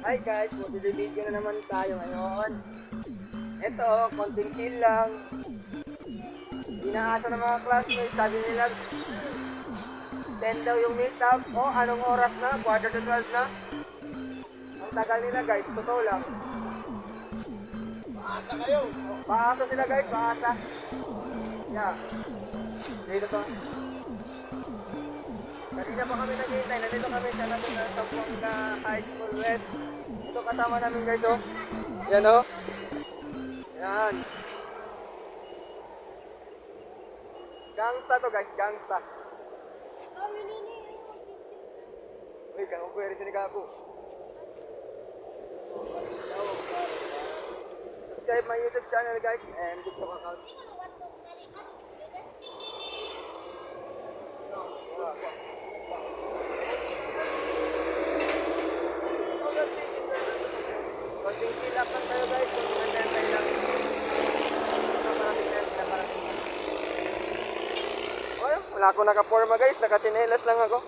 Hi guys, magbibigyan na naman tayo ngayon. Ito, konting chill lang. Inaasa ng mga classmates, sabi nila 10 daw yung meetup. O, anong oras na? Quarter to 12 na. Ang tagal nila guys, totoo lang. Asa kayo? Paasa sila guys, paasa. Yeah. Dito to. Kanina pa kami naghihintay, nandito kami sa Zamboanga High School West. Ito kasama namin guys, oh. Yan, oh. Yan. Gangsta to guys, gangsta. Uy, kung pwede sinigako. Subscribe my YouTube channel guys and TikTok account. Konting kilap lang tayo guys, kung nagkantay lang. Wala ako naka-forma guys, naka-chinelas lang ako.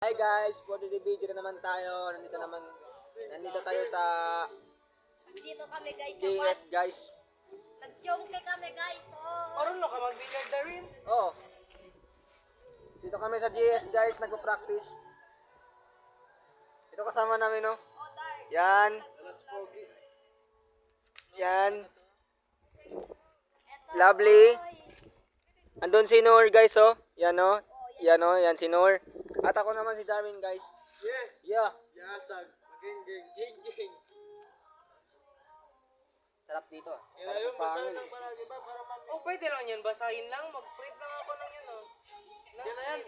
Hi guys, for the video na naman tayo. Nandito tayo sa Dito kami guys. JS guys. Nag-chongke kami guys. Oh. Marunong ka mag-billiard na rin? Oh. Dito kami sa JS guys, nagpo-practice. Ito kasama namin, no? Oh, dark. Yan. Alas pogi. Yan. Eto, Lovely. oy. Andun si Noor guys, oh. Yan, oh. Yan, oh. Yan si Noor. At ako naman si Darwin guys. Yeah. Yeah. Yasag. Maging-ging. Ging-ging. Sarap dito, ah. Yan na yung basahin lang para, diba? Para mag... Oh, pwede lang yan. Basahin lang. Mag-print lang ako ng yun, oh. Yan na yan.